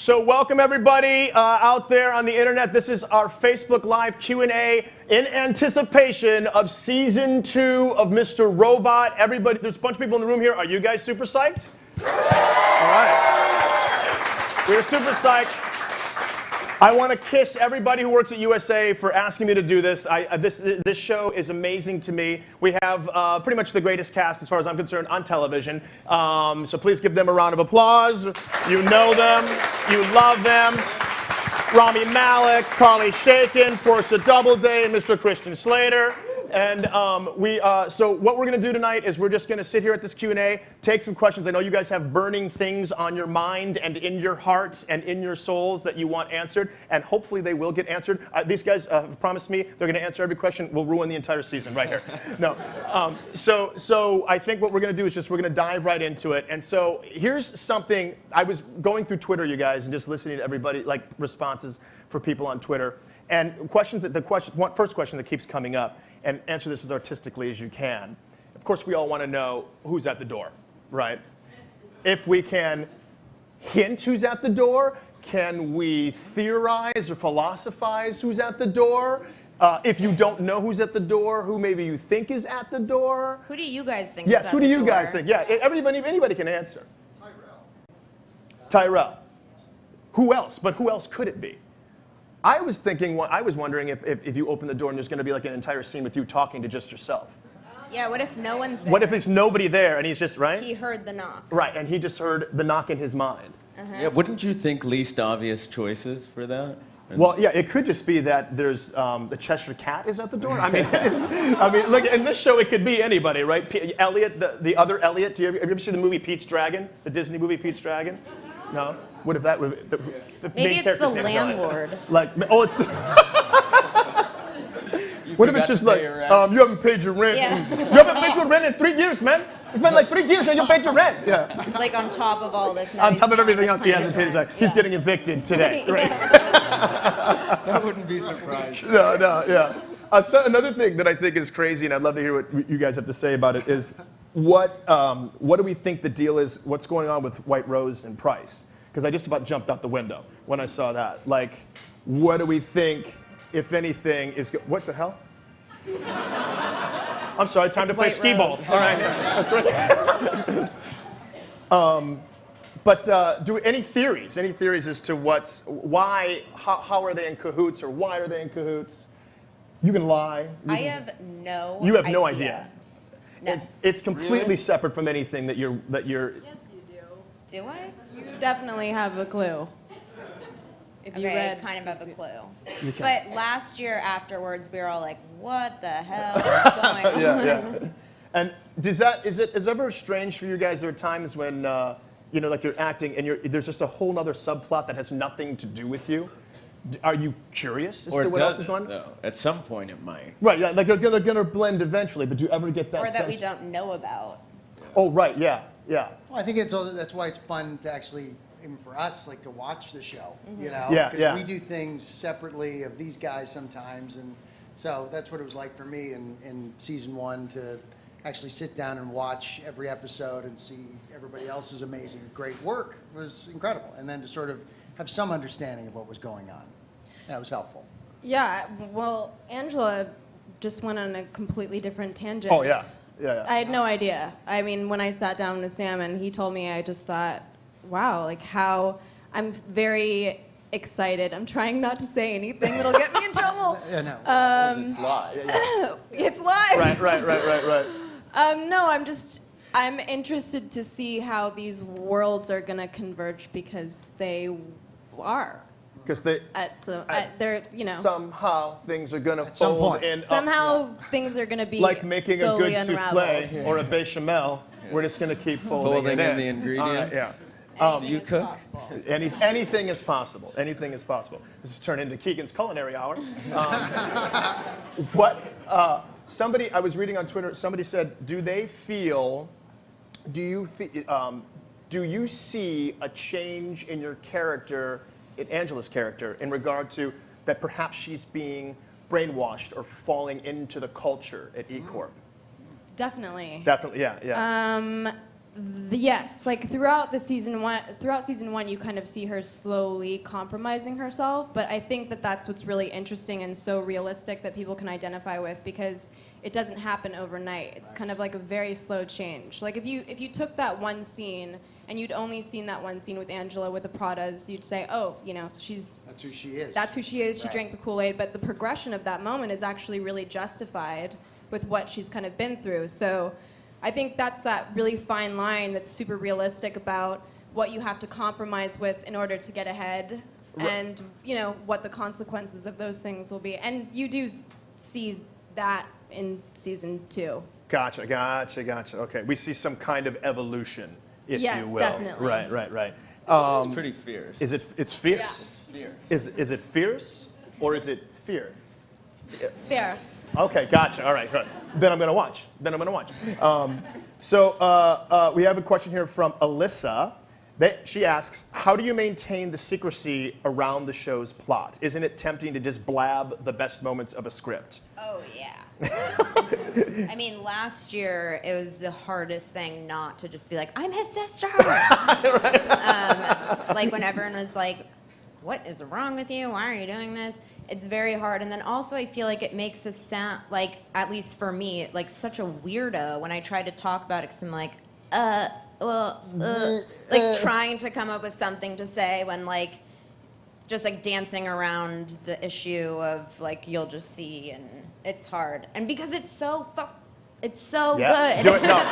So welcome everybody out there on the internet. This is our Facebook Live Q&A in anticipation of season 2 of Mr. Robot. Everybody, there's a bunch of people in the room here. Are you guys super psyched? All right. We're super psyched. I want to kiss everybody who works at USA for asking me to do this. This show is amazing to me. We have pretty much the greatest cast, as far as I'm concerned, on television. So please give them a round of applause. You know them. You love them. Rami Malek, Carly Shaken, Portia Doubleday, and Mr. Christian Slater. And so what we're going to do tonight is we're just going to sit here at this Q&A, take some questions. I know you guys have burning things on your mind and in your hearts and in your souls that you want answered, and hopefully they will get answered. These guys have promised me they're going to answer every question. We'll ruin the entire season right here. No. So I think what we're going to do is just we're going to dive right into it. And so here's something. I was going through Twitter, you guys, and just listening to everybody, like responses for people on Twitter. And first question that keeps coming up, and answer this as artistically as you can. Of course, we all want to know who's at the door, right? If we can hint who's at the door, can we theorize or philosophize who's at the door? If you don't know who's at the door, who maybe you think is at the door? Who do you guys think yes, is at who the do you door? guys think? Yeah, anybody can answer. Tyrell. Who else? But who else could it be? I was wondering if you open the door and there's going to be like an entire scene with you talking to just yourself. Yeah, what if no one's there? What if there's nobody there and he's just, right? He heard the knock. Right, and he just heard the knock in his mind. Yeah, wouldn't you think least obvious choices for that? Well, yeah, it could just be that there's the Cheshire Cat is at the door. I mean, look, in this show it could be anybody, right? Elliot, the other Elliot. Have you ever seen the movie Pete's Dragon? The Disney movie Pete's Dragon? No. What if that? Maybe it's the landlord. Like, oh, it's. What if it's just like, you haven't paid your rent? Yeah. You haven't paid your rent in 3 years, man. It's been like 3 years and you paid your rent. Yeah. Like on top of all this. On top of everything else, he hasn't paid his rent. He's getting evicted today. Right. That wouldn't be surprising. No, yeah. So another thing that I think is crazy, and I'd love to hear what you guys have to say about it, is what do we think the deal is? What's going on with White Rose and Price? Because I just about jumped out the window when I saw that. Like, what do we think, if anything, is what the hell? I'm sorry, time to play skee ball. All right, that's right. But any theories as to why, how are they in cahoots, or why are they in cahoots? You can lie. I have no. You have no idea. No. It's completely separate from anything that you're. Yes, you do. Do I? You definitely have a clue. If you read, kind of have a clue. But last year afterwards, we were all like, "What the hell is going on?" Yeah. And is it ever strange for you guys? There are times when like you're acting and there's just a whole nother subplot that has nothing to do with you. Are you curious as to what else is going on? No. At some point it might. Right, yeah, like they're going to blend eventually, but do you ever get that Or sense? that we don't know about. Oh, right, yeah. Well, I think that's why it's fun to actually, even for us, like to watch the show, you know? Yeah, because we do things separately of these guys sometimes, and so that's what it was like for me in season 1 to actually sit down and watch every episode and see everybody else's amazing, great work. It was incredible. And then to sort of have some understanding of what was going on. That was helpful. yeah, well, Angela just went on a completely different tangent. Oh, yeah. Yeah. I had no idea. I mean, when I sat down with Sam and he told me, I just thought, wow, like how I'm very excited. I'm trying not to say anything that'll get me in trouble. Yeah, no. It's live. It's live. Right. No, I'm interested to see how these worlds are going to converge because they are. Because they're, somehow things are going to At some fold point. in. somehow things are going to be like making a slowly good unraveled. souffle or a bechamel. We're just going to keep folding it in in. the ingredient. Yeah. Anything you is cook? possible. Anything is possible. Anything is possible. This has turned into Keegan's Culinary Hour. I was reading on Twitter, somebody said, do you see a change in your character, in Angela's character, in regard to that perhaps she's being brainwashed or falling into the culture at E Corp? Definitely. Definitely, yeah. Yes, like throughout season one, you kind of see her slowly compromising herself. But I think that that's what's really interesting and so realistic that people can identify with, because it doesn't happen overnight. It's kind of like a very slow change. Like if you took that one scene and you'd only seen that one scene with Angela with the Pradas, you'd say, oh, you know, That's who she is. That's who she is. She Right. drank the Kool-Aid. But the progression of that moment is actually really justified with what she's kind of been through. So I think that's that really fine line that's super realistic about what you have to compromise with in order to get ahead, and you know what the consequences of those things will be. And you do see that in season 2. Gotcha. Okay, we see some kind of evolution, if Yes, you will. definitely. Right. It's pretty fierce. It's fierce? Fierce. Is it fierce or is it fierce? Fair. Okay, gotcha. All right, good. Then I'm gonna watch. So we have a question here from Alyssa. She asks, how do you maintain the secrecy around the show's plot? Isn't it tempting to just blab the best moments of a script? Oh, yeah. I mean, last year, it was the hardest thing not to just be like, I'm his sister. Like, when everyone was like, what is wrong with you? Why are you doing this? It's very hard. And then also, I feel like it makes us sound, like, at least for me, like such a weirdo when I try to talk about it, because I'm like, like trying to come up with something to say when, like, just like dancing around the issue of like you'll just see, and it's hard, and because it's so good. Do it. No.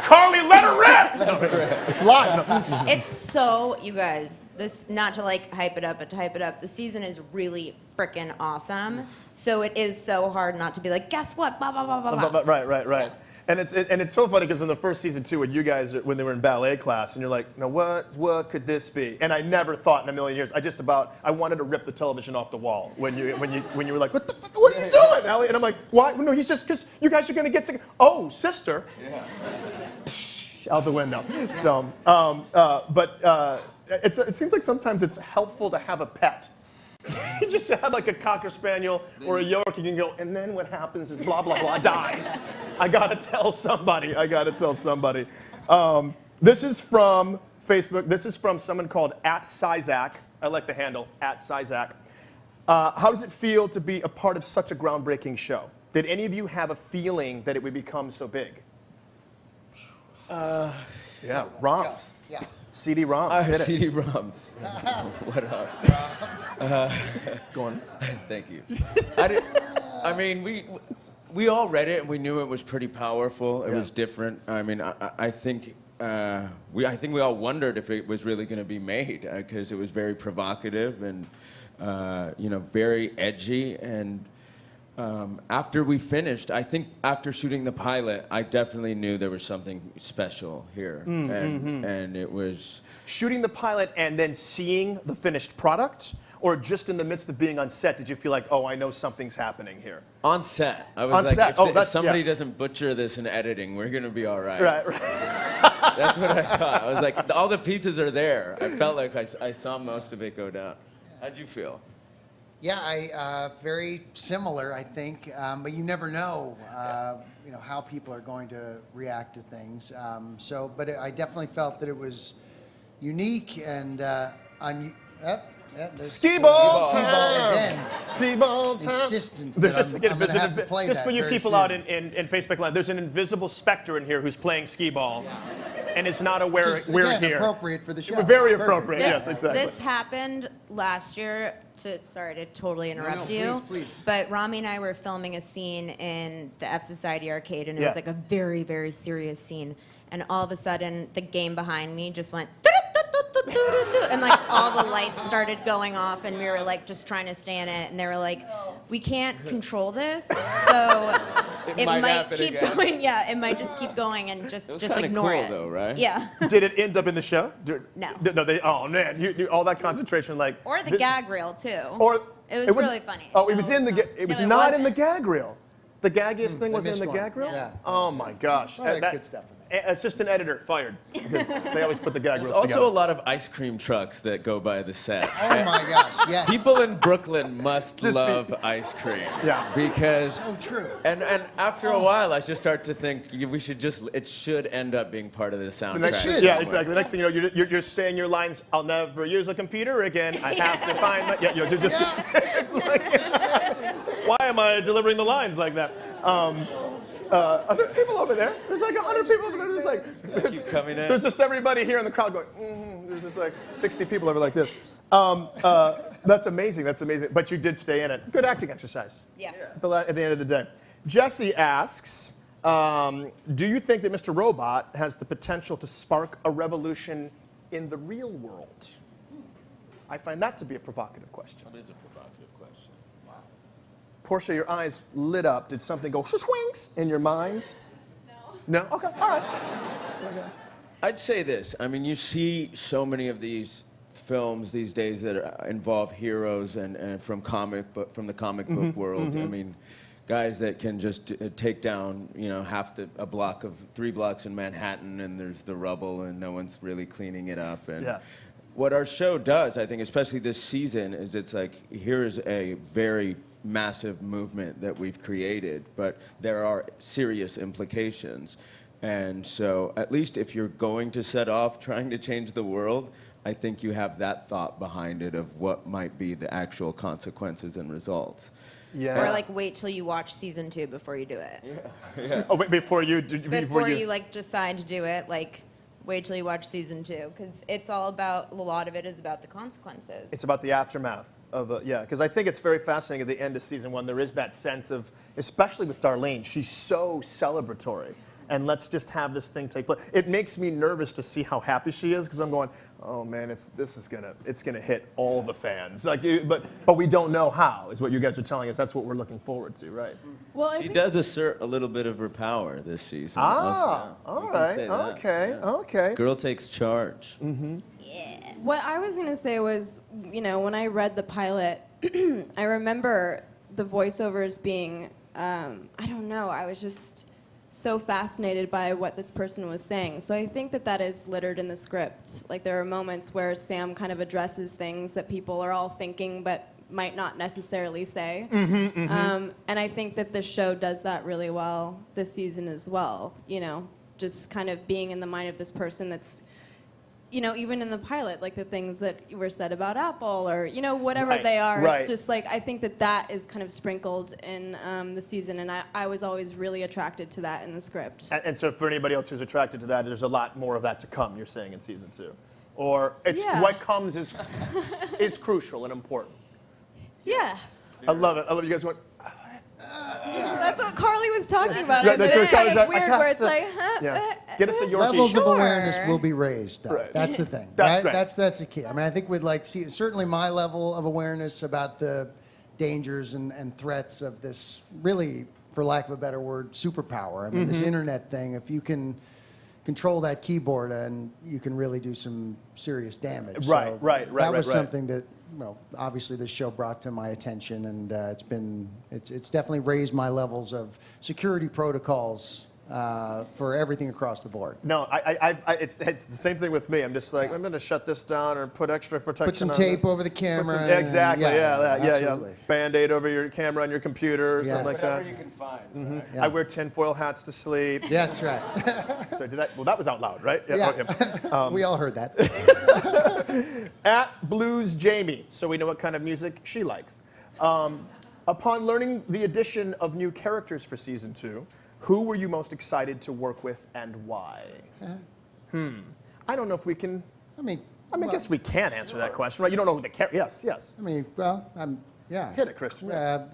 Carly, let her rip. It's live. No. It's so, you guys, this, not to like hype it up, but to hype it up, the season is really freaking awesome. So it is so hard not to be like, guess what? Blah blah blah blah blah. Right. And it's so funny because in the first season too, when you guys when they were in ballet class, and you're like, no, what could this be? And I never thought in a million years. I wanted to rip the television off the wall when you were like, what are you doing, Allie? And I'm like, why? No, he's just because you guys are gonna get together. Oh, sister. Yeah. Out the window. So, it seems like sometimes it's helpful to have a pet. You just have like a Cocker Spaniel or a York, you can go, and then what happens is blah, blah, blah, dies. I gotta tell somebody. This is from Facebook. This is from someone called @Cyzac. I like the handle, @Cyzac. How does it feel to be a part of such a groundbreaking show? Did any of you have a feeling that it would become so big? Yeah, ROMs. Yeah. CD-ROMs. Hit it. CD-ROMs. What up? Go on. Thank you. I mean, we all read it and we knew it was pretty powerful. It was different. I mean, I think we all wondered if it was really going to be made because it was very provocative and very edgy. And after we finished, I think after shooting the pilot, I definitely knew there was something special here, and it was Shooting the pilot and then seeing the finished product, or just in the midst of being on set, did you feel like, oh, I know something's happening here? on set. I was On like, set. if somebody doesn't butcher this in editing, we're gonna be all right. Right. That's what I thought. I was like, all the pieces are there. I felt like I saw most of it go down. How'd you feel? Yeah, very similar, I think. But you never know, how people are going to react to things. But I definitely felt that it was unique and Skee ball T-ball again. T-ball time. Insistent. There's that just, I'm again, gonna have to play just that for you very people soon. out in Facebook Live, there's an invisible specter in here who's playing skee ball, and is not aware Just, we're again, here. appropriate for the show. Very It's perfect. appropriate. Yes, exactly. This happened last year. Sorry to totally interrupt No, you. please. But Rami and I were filming a scene in the F Society arcade, and it Yeah. was like a very, very serious scene. And all of a sudden, the game behind me just went, and like all the lights started going off, and we were like just trying to stay in it. And they were like, we can't control this, so it might might happen keep again. going. Yeah, it might just keep going and just was just kinda ignore cool, it. though, right? Yeah. Did it end up in the show? No. No, oh man, you all that concentration, like. Or the this- gag reel too. Or it was really funny. Oh, it No, was in the. it's It was No, it not in the wasn't. gag reel. The gaggiest thing I was in missed the one. gag reel. Yeah. Oh my gosh. Well, That- good stuff in there. assistant editor fired. Because they always put the gag There's reels also together. a lot of ice cream trucks that go by the set. Oh my gosh, yes. People in Brooklyn must Just be- love ice cream. Yeah. Because So true. and after a while I just start to think we should it should end up being part of the soundtrack. The next, should. yeah, exactly. The next thing you know, you're saying your lines. I'll never use a computer again. I have to find my. Yeah, you're just. It's like, why am I delivering the lines like that? Are there people over there? There's like 100 people over there. Just like Keep coming in. there's just everybody here in the crowd going. There's just like 60 people over like this. That's amazing. That's amazing. But you did stay in it. Good acting exercise. Yeah. At the end of the day. Jesse asks, do you think that Mr. Robot has the potential to spark a revolution in the real world? I find that to be a provocative question. That is a provocative question. Portia, your eyes lit up. Did something go swings in your mind? No. No? Okay, all right. Okay. I'd say this. I mean, you see so many of these films these days that involve heroes and from the comic book world. I mean, guys that can just take down, a block of 3 blocks in Manhattan, and there's the rubble, and no one's really cleaning it up. And Yeah. what our show does, I think, especially this season, is it's like, here's a very massive movement that we've created, but there are serious implications. And so, at least if you're going to set off trying to change the world, I think you have that thought behind it of what might be the actual consequences and results. Yeah. Or like wait till you watch season 2 before you do it. Oh, wait, before you Before you like decide to do it, like wait till you watch season 2, because it's all about, a lot of it is about the consequences. It's about the aftermath of yeah, because I think it's very fascinating at the end of season 1. There is that sense of, especially with Darlene, she's so celebratory, and let's just have this thing take place. It makes me nervous to see how happy she is, because I'm going, oh man, it's gonna hit all the fans. Like, but we don't know how. Is what you guys are telling us. That's what we're looking forward to, right? Well, I She think does assert a little bit of her power this season. Ah, Yeah, all we can right, say that, okay, yeah. okay. Girl takes charge. what I was going to say was, when I read the pilot, I remember the voiceovers being, I don't know, I was just so fascinated by what this person was saying. So I think that is littered in the script. Like, there are moments where Sam kind of addresses things that people are all thinking but might not necessarily say. And I think that this show does that really well this season as well. Just kind of being in the mind of this person that's, even in the pilot, like the things that were said about Apple or, whatever Right, they are. right. It's just like, I think that is kind of sprinkled in the season. And I was always really attracted to that in the script. And so for anybody else who's attracted to that, there's a lot more of that to come, you're saying, in season 2. Or it's Yeah. what comes is crucial and important. Yeah. I love it. I love you guys going, That's what Carly was talking about. Right, that's It's what Carly's kind of like, weird I where it's have to- like, huh? yeah. Get us a Yorkie. Levels of Sure. awareness will be raised, though. Right. That's the thing. That's right? great. That's the key. I mean, I think with certainly my level of awareness about the dangers and threats of this really, for lack of a better word, superpower. I mean, this internet thing, if you can control that keyboard, and you can really do some serious damage. Right, right. That was right. something that, obviously this show brought to my attention, and it's definitely raised my levels of security protocols for everything across the board. No, it's the same thing with me. I'm just like, I'm going to shut this down or put extra protection Put some on tape this. over the camera. Yeah, exactly. Yeah, absolutely. Band-Aid over your camera on your computer or something like that. Whatever you can find. Yeah. I wear tinfoil hats to sleep. Yes, right. So well, that was out loud, right? Yeah. Okay. We all heard that. At Blues Jamie, so we know what kind of music she likes. Upon learning the addition of new characters for season 2, who were you most excited to work with and why? I don't know if we can. I guess we can answer that question, right? You don't know who the character. Yes. Yeah. Hit it, Christian.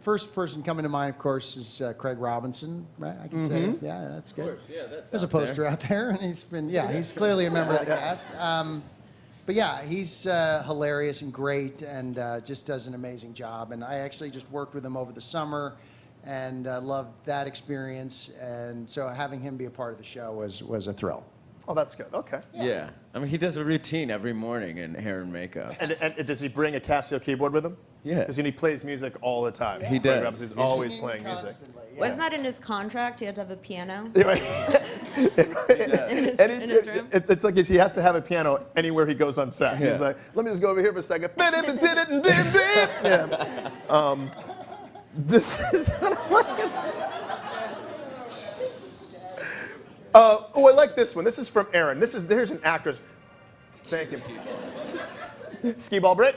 First person coming to mind, of course, is Craig Robinson, right? I can say, yeah, that's good. course, yeah, that's There's a out there. poster out there, and he's clearly a member of the cast. But yeah, he's hilarious and great, and just does an amazing job. And I actually just worked with him over the summer, and loved that experience. And so having him be a part of the show was a thrill. Oh, that's good. Okay. Yeah. I mean, he does a routine every morning in hair and makeup. And does he bring a Casio keyboard with him? Yeah. Because he plays music all the time. He Craig does. Robinson's always playing music. Constantly, yeah. Wasn't that in his contract? He had to have a piano? in his room. It's like he has to have a piano anywhere he goes on set. Yeah. He's like, let me just go over here for a second. Yeah. This is oh, I like this one. This is from Aaron. Here's an actor's. Thank you. Skee ball brick.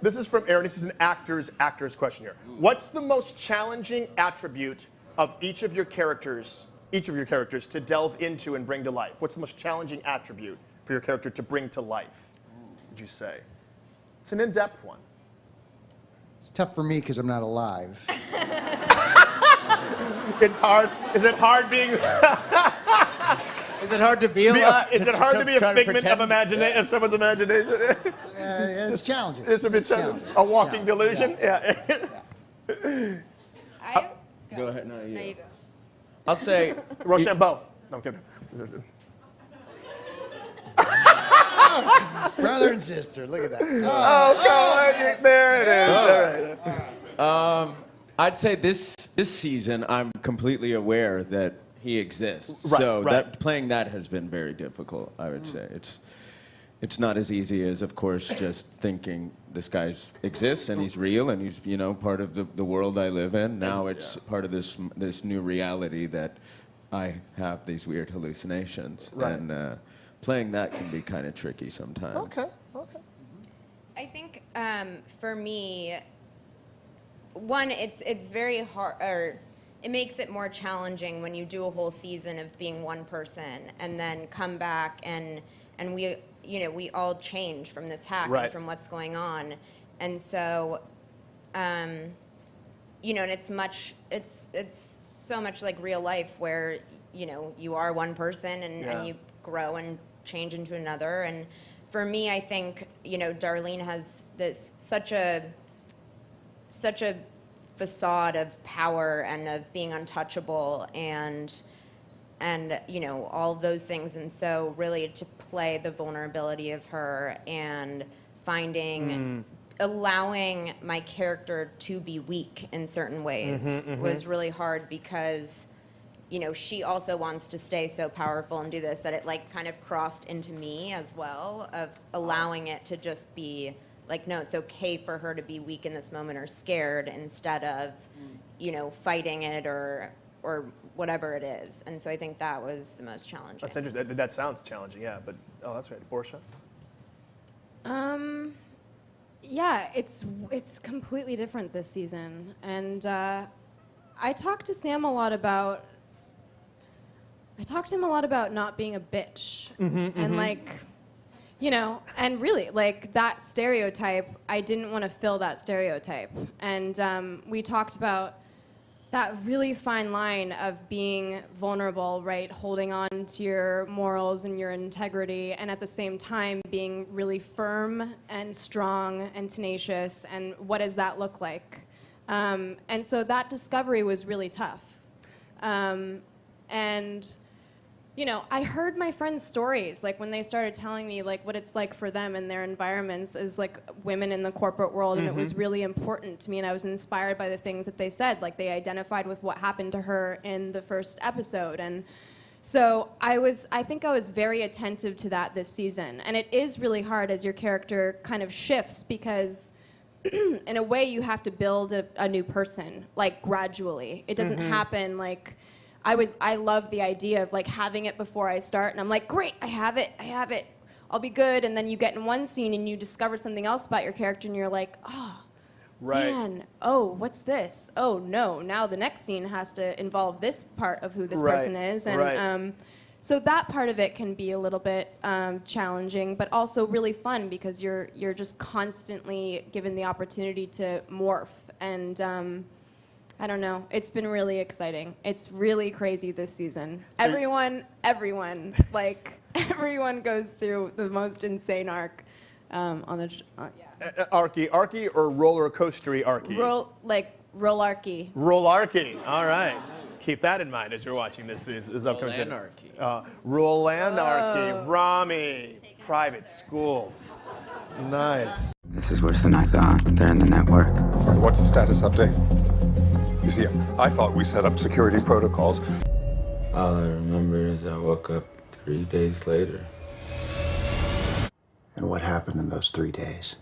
This is from Aaron. This is an actor's question here. What's the most challenging attribute of each of your characters to delve into and bring to life? What's the most challenging attribute for your character to bring to life, would you say? It's an in-depth one. It's tough for me because I'm not alive. It's hard. Is it hard being... Is it hard to be alive? Is it hard to be a try figment of pretend? of someone's imagination? It's challenging. It's a bit challenging. a walking Challenging. delusion? Yeah. Go ahead. No, No, you go. I'll say. Rochambeau. No, I'm kidding. Brother and sister, look at that. Oh, there it is. All right. I'd say this season, I'm completely aware that he exists. Right, so right. Playing that has been very difficult, I would say. It's not as easy as, of course, just thinking this guy exists and he's real and he's, part of the world I live in. Now it's part of this new reality that I have these weird hallucinations. Right. And playing that can be kind of tricky sometimes. Okay. I think for me, one, it's very hard, or it makes it more challenging when you do a whole season of being one person and then come back and we all change from this hack Right. and from what's going on, and so and it's so much like real life where you are one person and you grow and change into another. And for me, I think Darlene has this such a facade of power and of being untouchable and all of those things, and so really to play the vulnerability of her and allowing my character to be weak in certain ways was really hard because she also wants to stay so powerful and do this that it kind of crossed into me as well, of allowing it to just be like, no, it's okay for her to be weak in this moment or scared instead of fighting it or whatever it is. And so I think that was the most challenging. That's interesting. That sounds challenging, yeah. But that's right, Portia. Yeah, it's completely different this season, and I talked to Sam a lot about. I talked to him a lot about not being a bitch, and and really that stereotype. I didn't want to fill that stereotype, and we talked about that really fine line of being vulnerable, right? Holding on to your morals and your integrity, and at the same time being really firm and strong and tenacious, and what does that look like? And so that discovery was really tough. I heard my friends' stories, when they started telling me what it's like for them in their environments as women in the corporate world, and it was really important to me, and I was inspired by the things that they said. They identified with what happened to her in the first episode, and so I think I was very attentive to that this season. And it is really hard as your character kind of shifts because in a way you have to build a new person, gradually. It doesn't happen I love the idea of having it before I start, and I'm like, great, I have it, I'll be good. And then you get in one scene and you discover something else about your character, and you're like, oh, Right. man, oh, what's this? Oh no, now the next scene has to involve this part of who this person is, and so that part of it can be a little bit challenging, but also really fun because you're just constantly given the opportunity to morph and. I don't know. It's been really exciting. It's really crazy this season. So everyone, everyone goes through the most insane arc on the. Yeah. Arky or roller coastery Arky? Rollarchy. Rollarchy. All right. Keep that in mind as you're watching this is upcoming. Rolanarchy. Rolanarchy. Rami. Private schools. Nice. This is worse than I thought. They're in the network. What's the status update? You see, I thought we set up security protocols. All I remember is I woke up 3 days later. And what happened in those 3 days?